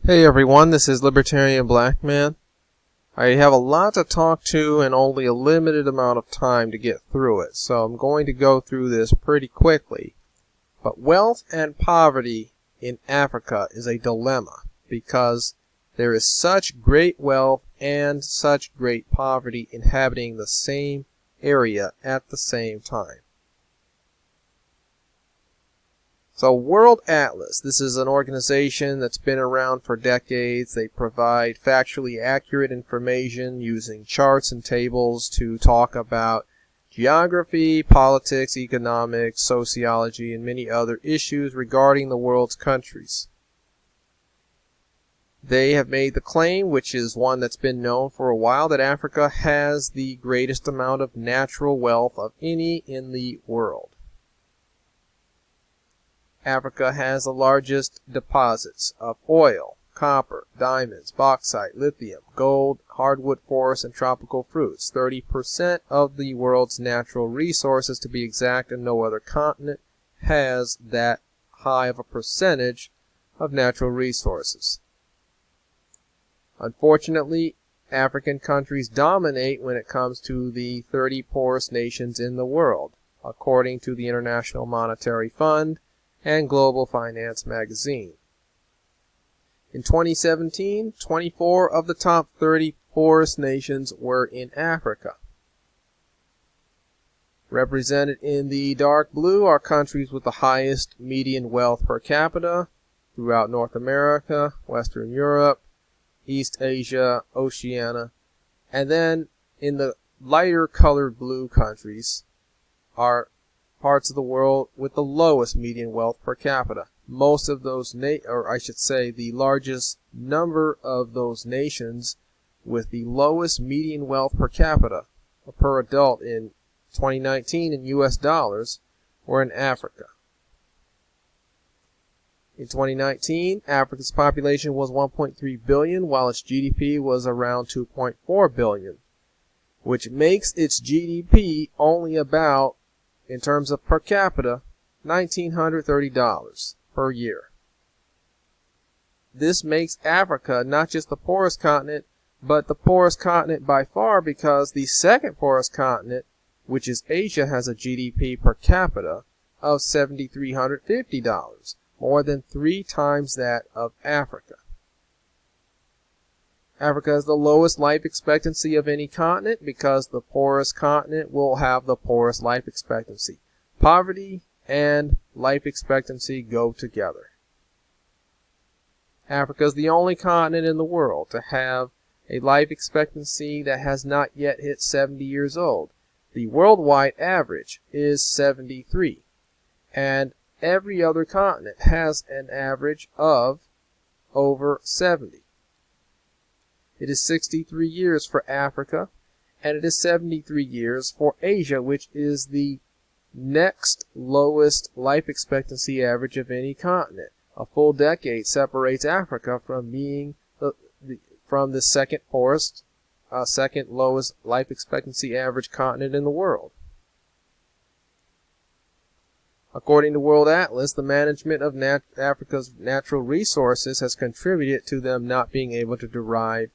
Hey everyone, this is Libertarian Black Man. I have a lot to talk to and only a limited amount of time to get through it, so I'm going to go through this pretty quickly. But wealth and poverty in Africa is a dilemma because there is such great wealth and such great poverty inhabiting the same area at the same time. So World Atlas, this is an organization that's been around for decades. They provide factually accurate information using charts and tables to talk about geography, politics, economics, sociology, and many other issues regarding the world's countries. They have made the claim, which is one that's been known for a while, that Africa has the greatest amount of natural wealth of any in the world. Africa has the largest deposits of oil, copper, diamonds, bauxite, lithium, gold, hardwood forests, and tropical fruits. 30% of the world's natural resources, to be exact, and no other continent has that high of a percentage of natural resources. Unfortunately, African countries dominate when it comes to the 30 poorest nations in the world, according to the International Monetary Fund and Global Finance magazine. In 2017, 24 of the top 30 poorest nations were in Africa. Represented in the dark blue are countries with the highest median wealth per capita throughout North America, Western Europe, East Asia, Oceania, and then in the lighter colored blue countries are parts of the world with the lowest median wealth per capita. Most of those, the largest number of those nations with the lowest median wealth per capita or per adult in 2019 in US dollars were in Africa. In 2019, Africa's population was 1.3 billion, while its GDP was around 2.4 billion, which makes its GDP only about, in terms of per capita, $1,930 per year. This makes Africa not just the poorest continent, but the poorest continent by far, because the second poorest continent, which is Asia, has a GDP per capita of $7,350, more than 3 times that of Africa. Africa has the lowest life expectancy of any continent because the poorest continent will have the poorest life expectancy. Poverty and life expectancy go together. Africa is the only continent in the world to have a life expectancy that has not yet hit 70 years old. The worldwide average is 73, and every other continent has an average of over 70. It is 63 years for Africa, and it is 73 years for Asia, which is the next lowest life expectancy average of any continent. A full decade separates Africa from being the second poorest, second lowest life expectancy average continent in the world. According to World Atlas, the management of Africa's natural resources has contributed to them not being able to derive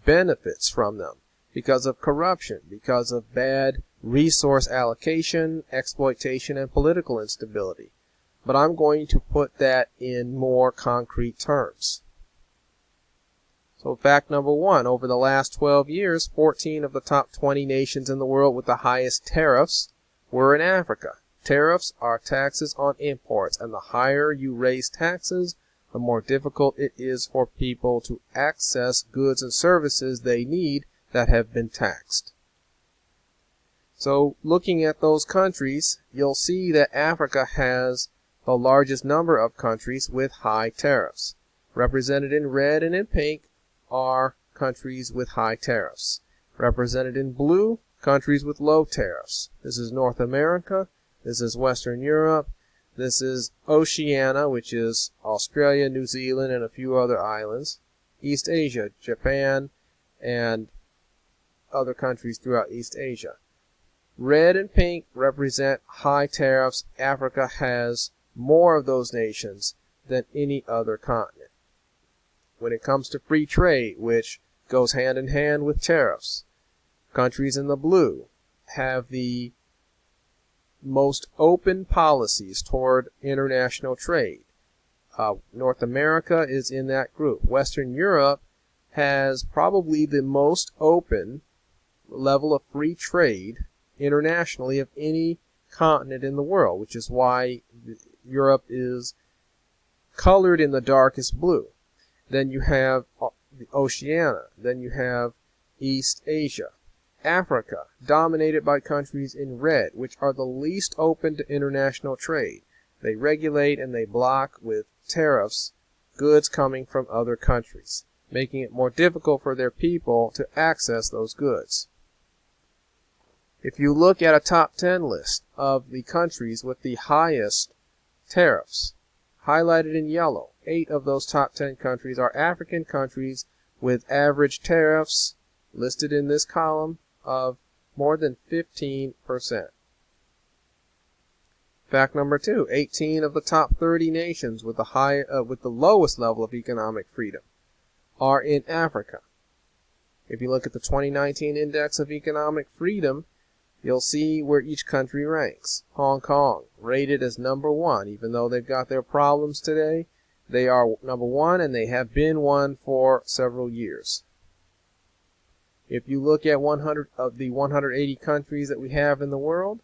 benefits from them because of corruption, because of bad resource allocation, exploitation, and political instability. But I'm going to put that in more concrete terms. So fact number 1, over the last 12 years, 14 of the top 20 nations in the world with the highest tariffs were in Africa. Tariffs are taxes on imports, and the higher you raise taxes, the more difficult it is for people to access goods and services they need that have been taxed. So looking at those countries, you'll see that Africa has the largest number of countries with high tariffs. Represented in red and in pink are countries with high tariffs. Represented in blue, countries with low tariffs. This is North America, this is Western Europe, this is Oceania, which is Australia, New Zealand, and a few other islands. East Asia, Japan, and other countries throughout East Asia. Red and pink represent high tariffs. Africa has more of those nations than any other continent. when it comes to free trade, which goes hand in hand with tariffs. Countries in the blue have the most open policies toward international trade. North America is in that group. Western Europe has probably the most open level of free trade internationally of any continent in the world, which is why Europe is colored in the darkest blue. Then you have Oceania. Then you have East Asia. Africa, dominated by countries in red, which are the least open to international trade. They regulate and they block with tariffs goods coming from other countries, making it more difficult for their people to access those goods. If you look at a top 10 list of the countries with the highest tariffs, highlighted in yellow, 8 of those top 10 countries are African countries with average tariffs listed in this column of more than 15%. Fact number 2, 18 of the top 30 nations with the lowest level of economic freedom are in Africa. If you look at the 2019 Index of Economic Freedom, you'll see where each country ranks. Hong Kong, rated as number 1, even though they've got their problems today, they are number 1 and they have been one for several years. If you look at 100 of the 180 countries that we have in the world,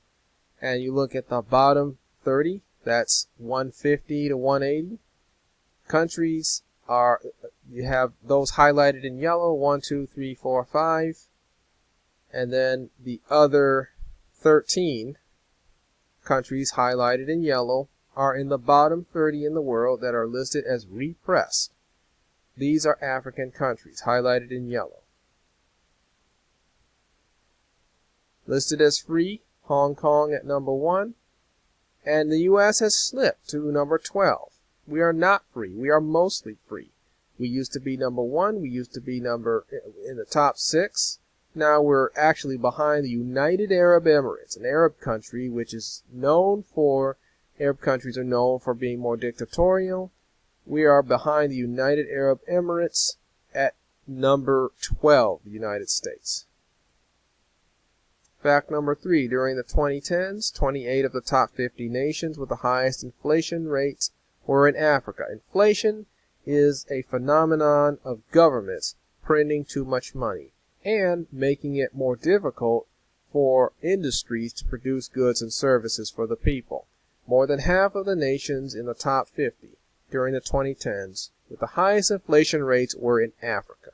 and you look at the bottom 30, that's 150 to 180 countries, you have those highlighted in yellow, 1, 2, 3, 4, 5, and then the other 13 countries highlighted in yellow are in the bottom 30 in the world that are listed as repressed. These are African countries highlighted in yellow. Listed as free, Hong Kong at number 1, and the U.S. has slipped to number 12. We are not free. We are mostly free. We used to be number 1. We used to be in the top 6. Now we're actually behind the United Arab Emirates, an Arab country which is Arab countries are known for being more dictatorial. We are behind the United Arab Emirates at number 12, the United States. Fact number 3, during the 2010s, 28 of the top 50 nations with the highest inflation rates were in Africa. Inflation is a phenomenon of governments printing too much money and making it more difficult for industries to produce goods and services for the people. More than half of the nations in the top 50 during the 2010s with the highest inflation rates were in Africa.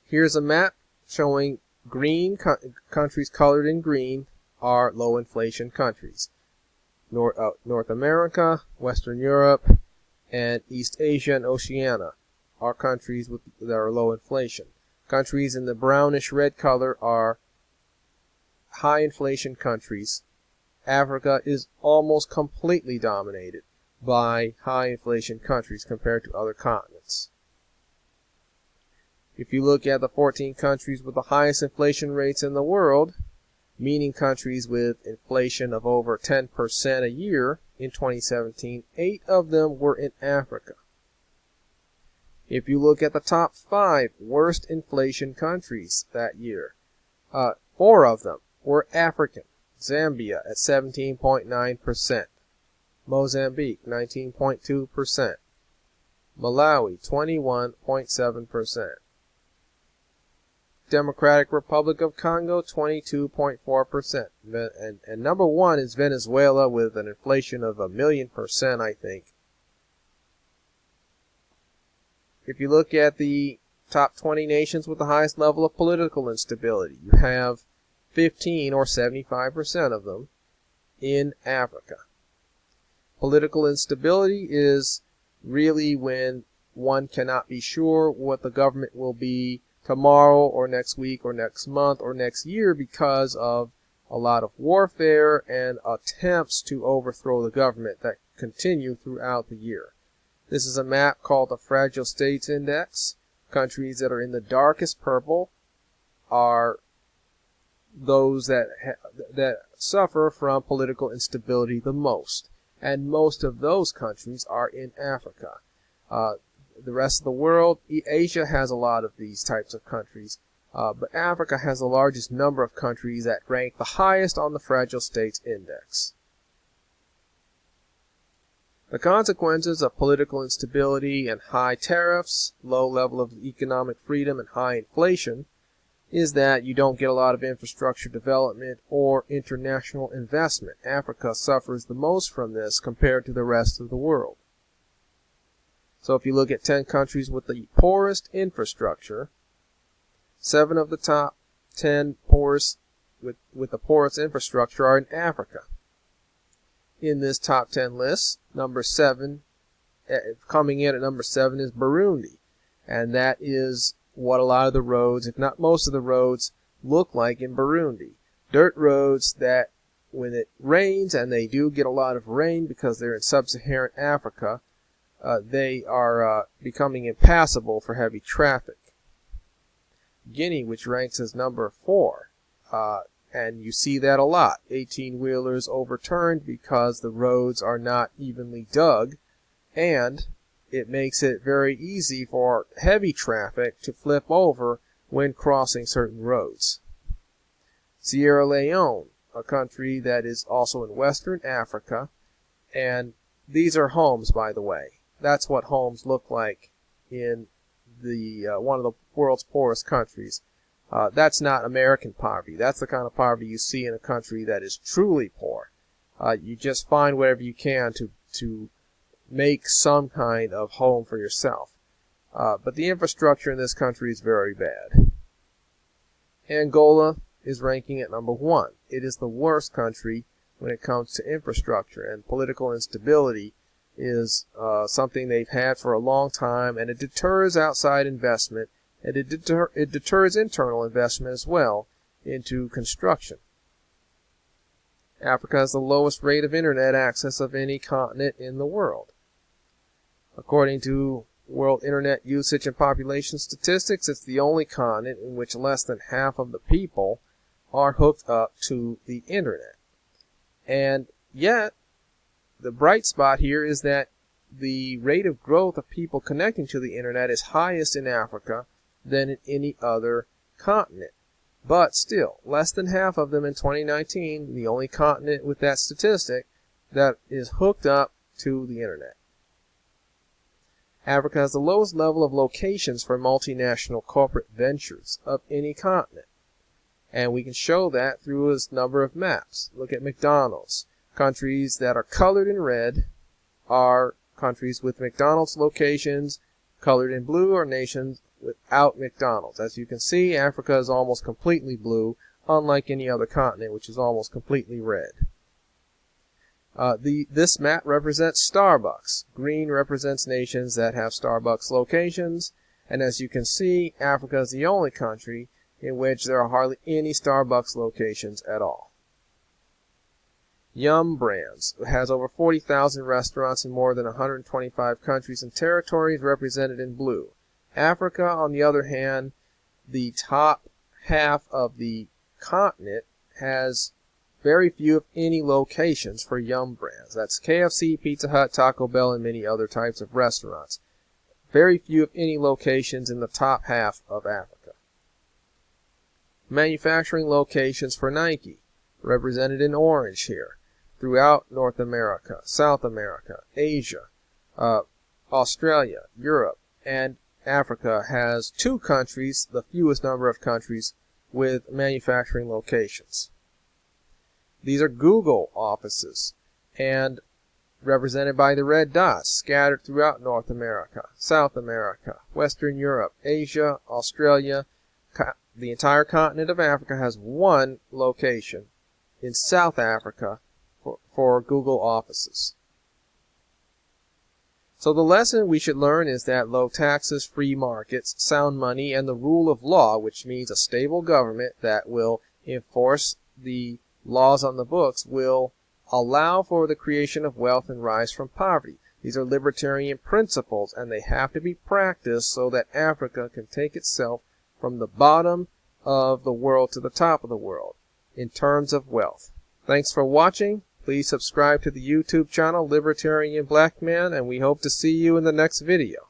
Here's a map showing countries colored in green are low inflation countries. North America, Western Europe, and East Asia and Oceania are countries that are low inflation. Countries in the brownish red color are high inflation countries. Africa is almost completely dominated by high inflation countries compared to other continents. If you look at the 14 countries with the highest inflation rates in the world, meaning countries with inflation of over 10% a year in 2017, 8 of them were in Africa. If you look at the top 5 worst inflation countries that year, 4 of them were African. Zambia at 17.9%, Mozambique 19.2%, Malawi 21.7%, Democratic Republic of Congo 22.4%, and number 1 is Venezuela with an inflation of 1,000,000%, I think. If you look at the top 20 nations with the highest level of political instability, you have 15 or 75% of them in Africa. Political instability is really when one cannot be sure what the government will be tomorrow or next week or next month or next year because of a lot of warfare and attempts to overthrow the government that continue throughout the year. This is a map called the Fragile States Index. Countries that are in the darkest purple are those that suffer from political instability the most. And most of those countries are in Africa. The rest of the world, Asia has a lot of these types of countries, but Africa has the largest number of countries that rank the highest on the Fragile States Index. The consequences of political instability and high tariffs, low level of economic freedom, and high inflation is that you don't get a lot of infrastructure development or international investment. Africa suffers the most from this compared to the rest of the world. So if you look at 10 countries with the poorest infrastructure, 7 of the top 10 poorest with the poorest infrastructure are in Africa. In this top 10 list, number 7, coming in at number 7 is Burundi. And that is what a lot of the roads, if not most of the roads, look like in Burundi. Dirt roads that when it rains, and they do get a lot of rain because they're in sub-Saharan Africa, they are becoming impassable for heavy traffic. Guinea, which ranks as number 4, and you see that a lot. 18-wheelers overturned because the roads are not evenly dug, and it makes it very easy for heavy traffic to flip over when crossing certain roads. Sierra Leone, a country that is also in Western Africa, and these are homes, by the way. That's what homes look like in the one of the world's poorest countries. That's not American poverty. That's the kind of poverty you see in a country that is truly poor. You just find whatever you can to make some kind of home for yourself. But the infrastructure in this country is very bad. Angola is ranking at number 1. It is the worst country when it comes to infrastructure, and political instability is something they've had for a long time, and it deters outside investment, and it deters internal investment as well into construction. Africa has the lowest rate of internet access of any continent in the world. According to World Internet Usage and Population Statistics, it's the only continent in which less than half of the people are hooked up to the internet. And yet, the bright spot here is that the rate of growth of people connecting to the internet is highest in Africa than in any other continent. But still, less than half of them in 2019, the only continent with that statistic that is hooked up to the internet. Africa has the lowest level of locations for multinational corporate ventures of any continent. And we can show that through a number of maps. Look at McDonald's. Countries that are colored in red are countries with McDonald's locations. Colored in blue are nations without McDonald's. As you can see, Africa is almost completely blue, unlike any other continent, which is almost completely red. This map represents Starbucks. Green represents nations that have Starbucks locations. And as you can see, Africa is the only country in which there are hardly any Starbucks locations at all. Yum Brands has over 40,000 restaurants in more than 125 countries and territories represented in blue. Africa, on the other hand, the top half of the continent has very few, if any, locations for Yum Brands. That's KFC, Pizza Hut, Taco Bell, and many other types of restaurants. Very few, if any, locations in the top half of Africa. Manufacturing locations for Nike, represented in orange here, throughout North America, South America, Asia, Australia, Europe, and Africa has 2 countries, the fewest number of countries, with manufacturing locations. These are Google offices, and represented by the red dots, scattered throughout North America, South America, Western Europe, Asia, Australia. The entire continent of Africa has 1 location in South Africa for Google offices. So the lesson we should learn is that low taxes, free markets, sound money, and the rule of law, which means a stable government that will enforce the laws on the books, will allow for the creation of wealth and rise from poverty. These are libertarian principles, and they have to be practiced so that Africa can take itself from the bottom of the world to the top of the world in terms of wealth. Thanks for watching. Please subscribe to the YouTube channel Libertarian Black Man, and we hope to see you in the next video.